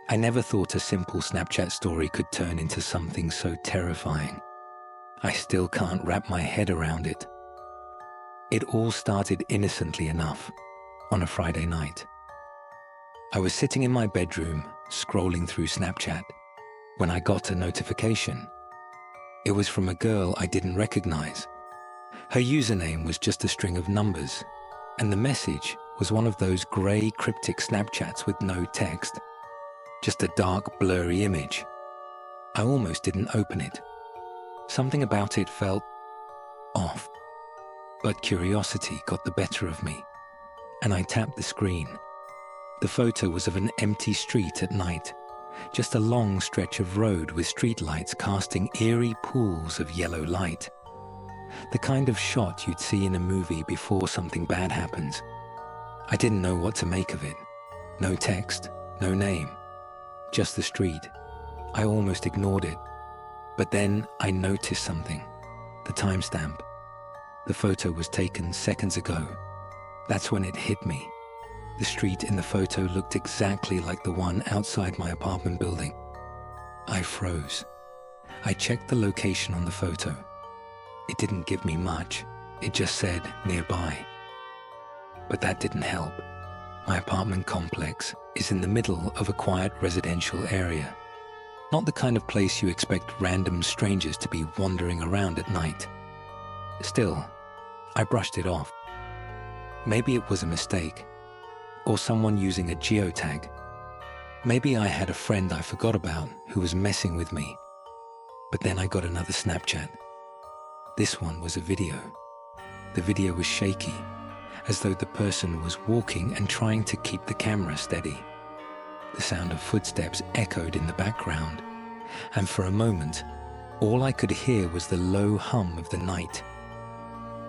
I never thought a simple Snapchat story could turn into something so terrifying. I still can't wrap my head around it. It all started innocently enough on a Friday night. I was sitting in my bedroom, scrolling through Snapchat, when I got a notification. It was from a girl I didn't recognize. Her username was just a string of numbers, and the message was one of those gray, cryptic Snapchats with no text, just a dark, blurry image. I almost didn't open it. Something about it felt off, but curiosity got the better of me, and I tapped the screen. The photo was of an empty street at night, just a long stretch of road with streetlights casting eerie pools of yellow light. The kind of shot you'd see in a movie before something bad happens. I didn't know what to make of it. No text, no name, just the street. I almost ignored it. But then I noticed something. The timestamp. The photo was taken seconds ago. That's when it hit me. The street in the photo looked exactly like the one outside my apartment building. I froze. I checked the location on the photo. It didn't give me much. It just said nearby. But that didn't help. My apartment complex is in the middle of a quiet residential area. Not the kind of place you expect random strangers to be wandering around at night. Still, I brushed it off. Maybe it was a mistake, or someone using a geotag. Maybe I had a friend I forgot about who was messing with me. But then I got another Snapchat. This one was a video. The video was shaky, as though the person was walking and trying to keep the camera steady. The sound of footsteps echoed in the background, and for a moment, all I could hear was the low hum of the night.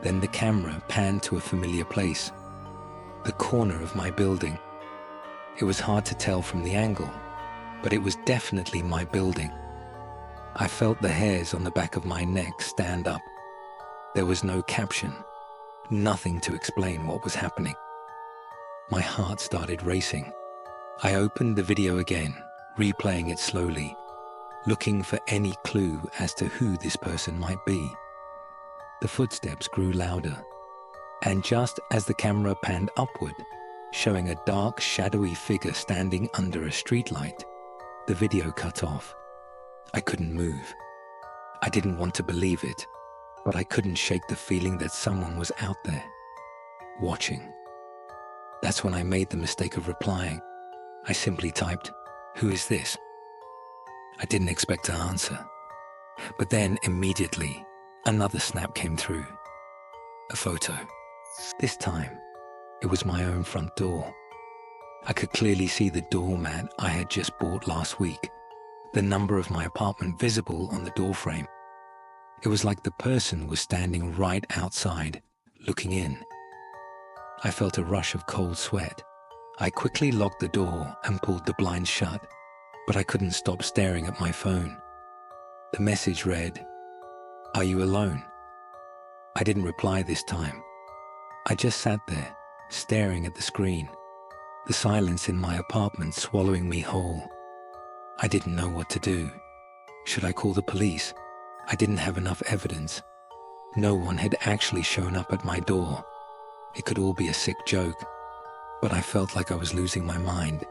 Then the camera panned to a familiar place, the corner of my building. It was hard to tell from the angle, but it was definitely my building. I felt the hairs on the back of my neck stand up. There was no caption, nothing to explain what was happening. My heart started racing. I opened the video again, replaying it slowly, looking for any clue as to who this person might be. The footsteps grew louder, and just as the camera panned upward, showing a dark, shadowy figure standing under a streetlight, the video cut off. I couldn't move. I didn't want to believe it, but I couldn't shake the feeling that someone was out there, watching. That's when I made the mistake of replying. I simply typed, "Who is this?" I didn't expect an answer. But then, immediately, another snap came through. A photo. This time, it was my own front door. I could clearly see the doormat I had just bought last week, the number of my apartment visible on the doorframe. It was like the person was standing right outside, looking in. I felt a rush of cold sweat. I quickly locked the door and pulled the blinds shut, but I couldn't stop staring at my phone. The message read, "Are you alone?" I didn't reply this time. I just sat there, staring at the screen, the silence in my apartment swallowing me whole. I didn't know what to do. Should I call the police? I didn't have enough evidence. No one had actually shown up at my door. It could all be a sick joke, but I felt like I was losing my mind.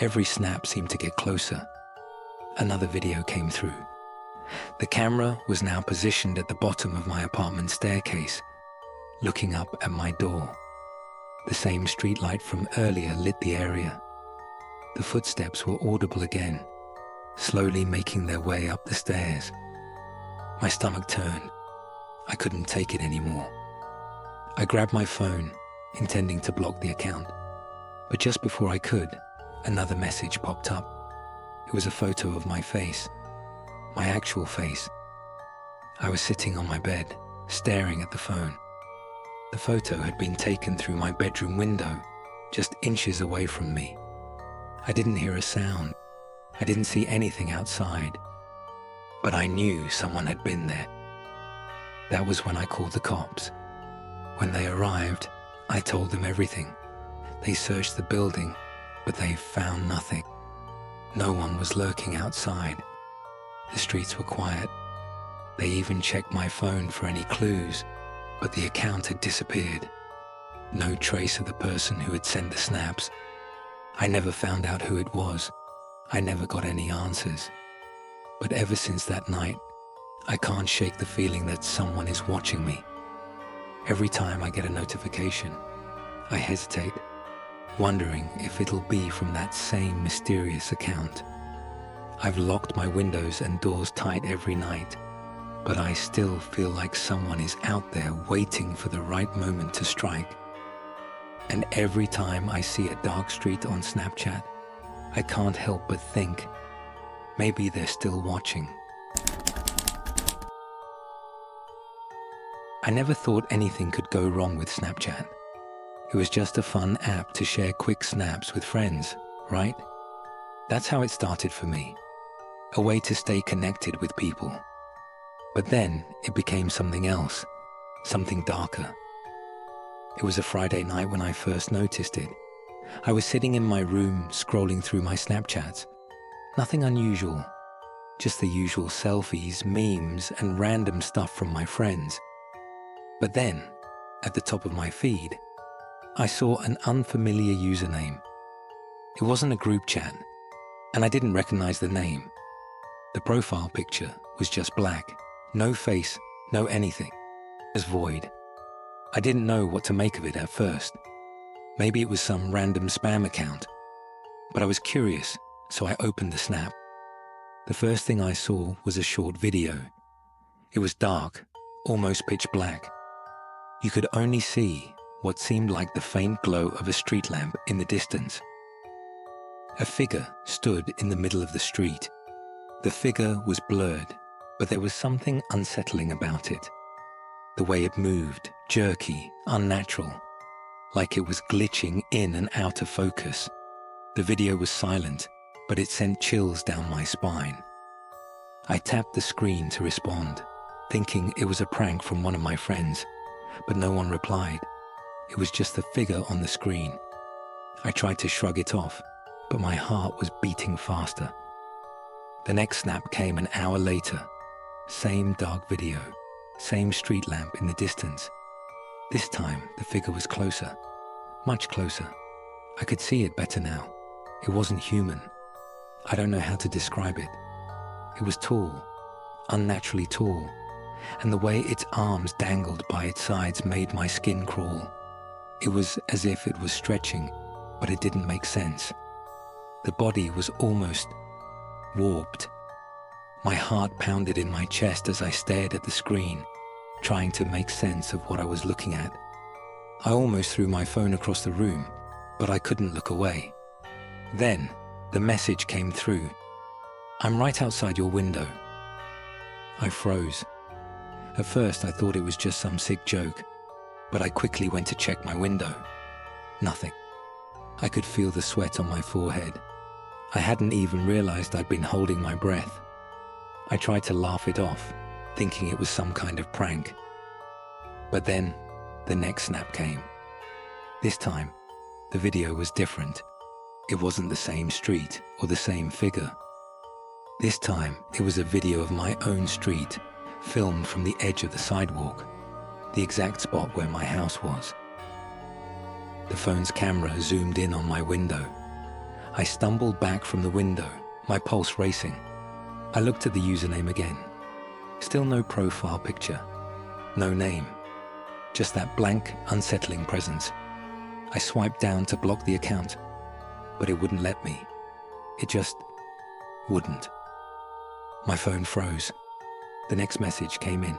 Every snap seemed to get closer. Another video came through. The camera was now positioned at the bottom of my apartment staircase, looking up at my door. The same streetlight from earlier lit the area. The footsteps were audible again, slowly making their way up the stairs. My stomach turned. I couldn't take it anymore. I grabbed my phone, intending to block the account. But just before I could, another message popped up. It was a photo of my face, my actual face. I was sitting on my bed, staring at the phone. The photo had been taken through my bedroom window, just inches away from me. I didn't hear a sound. I didn't see anything outside. But I knew someone had been there. That was when I called the cops. When they arrived, I told them everything. They searched the building, but they found nothing. No one was lurking outside. The streets were quiet. They even checked my phone for any clues, but the account had disappeared. No trace of the person who had sent the snaps. I never found out who it was. I never got any answers. But ever since that night, I can't shake the feeling that someone is watching me. Every time I get a notification, I hesitate, wondering if it'll be from that same mysterious account. I've locked my windows and doors tight every night, but I still feel like someone is out there waiting for the right moment to strike. And every time I see a dark street on Snapchat, I can't help but think, maybe they're still watching. I never thought anything could go wrong with Snapchat. It was just a fun app to share quick snaps with friends, right? That's how it started for me. A way to stay connected with people. But then it became something else, something darker. It was a Friday night when I first noticed it. I was sitting in my room scrolling through my Snapchats. Nothing unusual, just the usual selfies, memes, and random stuff from my friends. But then, at the top of my feed, I saw an unfamiliar username. It wasn't a group chat, and I didn't recognize the name. The profile picture was just black. No face, no anything. Just void. I didn't know what to make of it at first. Maybe it was some random spam account. But I was curious, so I opened the snap. The first thing I saw was a short video. It was dark, almost pitch black. You could only see what seemed like the faint glow of a street lamp in the distance. A figure stood in the middle of the street. The figure was blurred, but there was something unsettling about it. The way it moved, jerky, unnatural, like it was glitching in and out of focus. The video was silent, but it sent chills down my spine. I tapped the screen to respond, thinking it was a prank from one of my friends, but no one replied. It was just the figure on the screen. I tried to shrug it off, but my heart was beating faster. The next snap came an hour later. Same dark video, same street lamp in the distance. This time, the figure was closer, much closer. I could see it better now. It wasn't human. I don't know how to describe it. It was tall, unnaturally tall, and the way its arms dangled by its sides made my skin crawl. It was as if it was stretching, but it didn't make sense. The body was almost warped. My heart pounded in my chest as I stared at the screen, trying to make sense of what I was looking at. I almost threw my phone across the room, but I couldn't look away. Then, the message came through. "I'm right outside your window." I froze. At first, I thought it was just some sick joke, but I quickly went to check my window. Nothing. I could feel the sweat on my forehead. I hadn't even realized I'd been holding my breath. I tried to laugh it off, thinking it was some kind of prank. But then, the next snap came. This time, the video was different. It wasn't the same street or the same figure. This time, it was a video of my own street, filmed from the edge of the sidewalk, the exact spot where my house was. The phone's camera zoomed in on my window. I stumbled back from the window, my pulse racing. I looked at the username again. Still no profile picture, no name, just that blank, unsettling presence. I swiped down to block the account, but it wouldn't let me. It just wouldn't. My phone froze. The next message came in.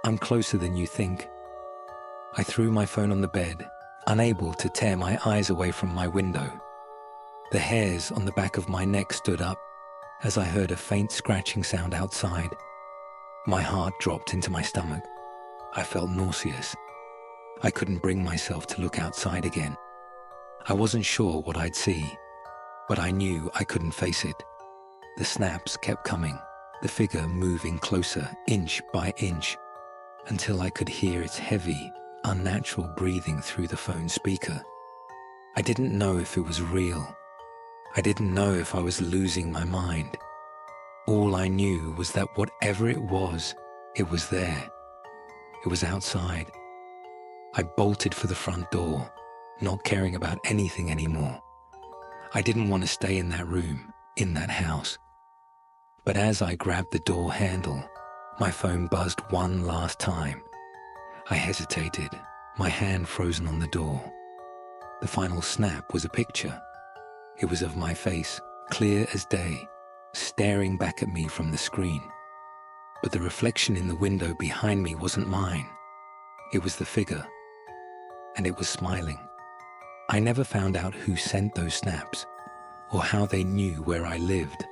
"I'm closer than you think." I threw my phone on the bed, unable to tear my eyes away from my window. The hairs on the back of my neck stood up as I heard a faint scratching sound outside. My heart dropped into my stomach. I felt nauseous. I couldn't bring myself to look outside again. I wasn't sure what I'd see, but I knew I couldn't face it. The snaps kept coming, the figure moving closer, inch by inch, until I could hear its heavy, unnatural breathing through the phone speaker. I didn't know if it was real. I didn't know if I was losing my mind. All I knew was that whatever it was there. It was outside. I bolted for the front door, not caring about anything anymore. I didn't want to stay in that room, in that house. But as I grabbed the door handle, my phone buzzed one last time. I hesitated, my hand frozen on the door. The final snap was a picture. It was of my face, clear as day, staring back at me from the screen. But the reflection in the window behind me wasn't mine. It was the figure, and it was smiling. I never found out who sent those snaps or how they knew where I lived.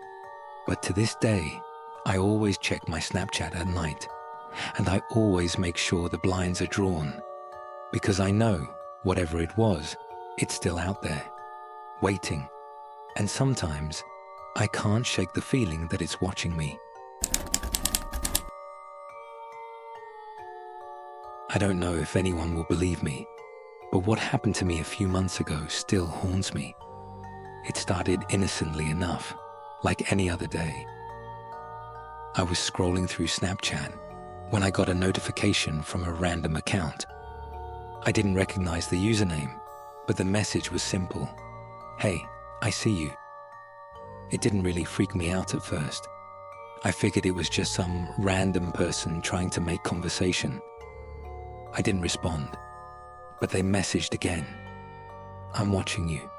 But to this day, I always check my Snapchat at night, and I always make sure the blinds are drawn, because I know, whatever it was, it's still out there, waiting. And sometimes, I can't shake the feeling that it's watching me. I don't know if anyone will believe me, but what happened to me a few months ago still haunts me. It started innocently enough, like any other day. I was scrolling through Snapchat when I got a notification from a random account. I didn't recognize the username, but the message was simple. "Hey, I see you." It didn't really freak me out at first. I figured it was just some random person trying to make conversation. I didn't respond, but they messaged again. "I'm watching you."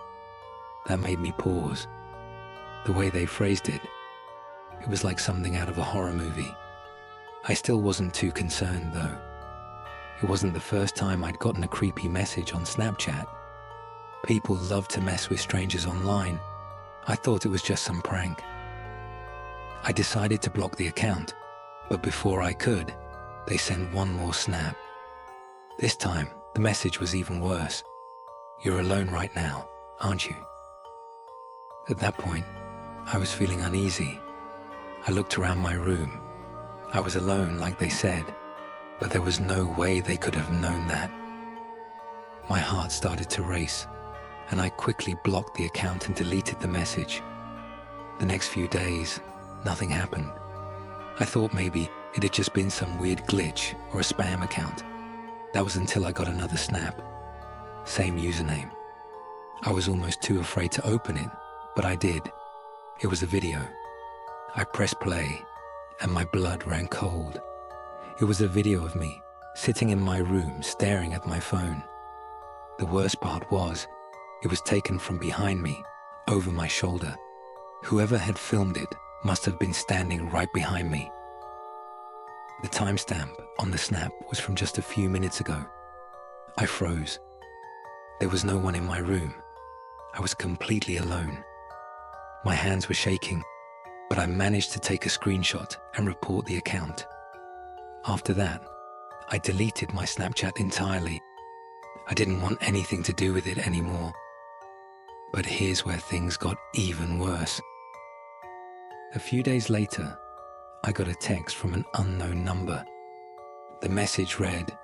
That made me pause. The way they phrased it, it was like something out of a horror movie. I still wasn't too concerned though. It wasn't the first time I'd gotten a creepy message on Snapchat. People love to mess with strangers online. I thought it was just some prank. I decided to block the account, but before I could, they sent one more snap. This time, the message was even worse. "You're alone right now, aren't you?" At that point, I was feeling uneasy. I looked around my room. I was alone, like they said, but there was no way they could have known that. My heart started to race, and I quickly blocked the account and deleted the message. The next few days, nothing happened. I thought maybe it had just been some weird glitch or a spam account. That was until I got another snap. Same username. I was almost too afraid to open it, but I did. It was a video. I pressed play, and my blood ran cold. It was a video of me, sitting in my room, staring at my phone. The worst part was, it was taken from behind me, over my shoulder. Whoever had filmed it must have been standing right behind me. The timestamp on the snap was from just a few minutes ago. I froze. There was no one in my room. I was completely alone. My hands were shaking, but I managed to take a screenshot and report the account. After that, I deleted my Snapchat entirely. I didn't want anything to do with it anymore. But here's where things got even worse. A few days later, I got a text from an unknown number. The message read,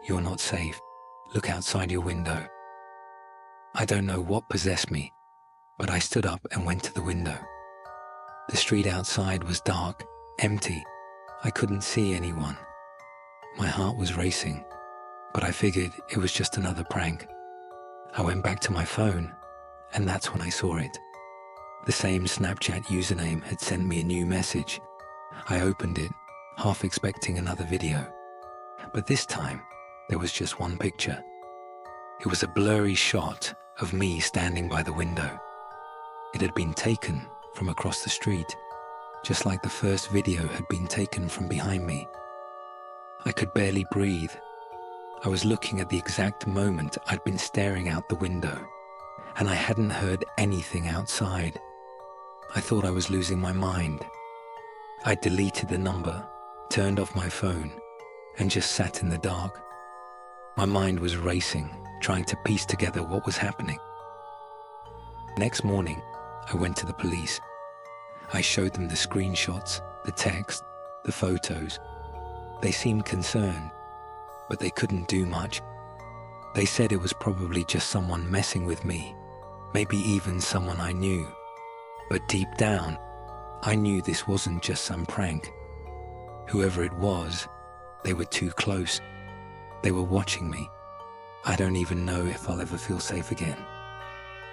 "You're not safe. Look outside your window." I don't know what possessed me, but I stood up and went to the window. The street outside was dark, empty. I couldn't see anyone. My heart was racing, but I figured it was just another prank. I went back to my phone, and that's when I saw it. The same Snapchat username had sent me a new message. I opened it, half expecting another video. But this time, there was just one picture. It was a blurry shot of me standing by the window. It had been taken from across the street, just like the first video had been taken from behind me. I could barely breathe. I was looking at the exact moment I'd been staring out the window, and I hadn't heard anything outside. I thought I was losing my mind. I deleted the number, turned off my phone, and just sat in the dark. My mind was racing, trying to piece together what was happening. Next morning, I went to the police. I showed them the screenshots, the text, the photos. They seemed concerned, but they couldn't do much. They said it was probably just someone messing with me, maybe even someone I knew. But deep down, I knew this wasn't just some prank. Whoever it was, they were too close. They were watching me. I don't even know if I'll ever feel safe again.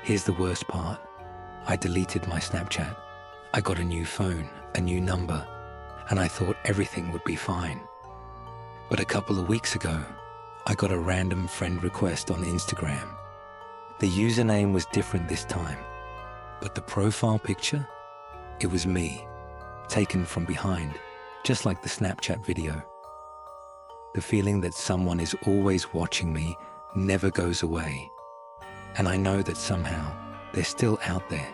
Here's the worst part. I deleted my Snapchat. I got a new phone, a new number, and I thought everything would be fine. But a couple of weeks ago, I got a random friend request on Instagram. The username was different this time, but the profile picture, it was me, taken from behind, just like the Snapchat video. The feeling that someone is always watching me never goes away. And I know that somehow they're still out there.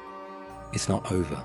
It's not over.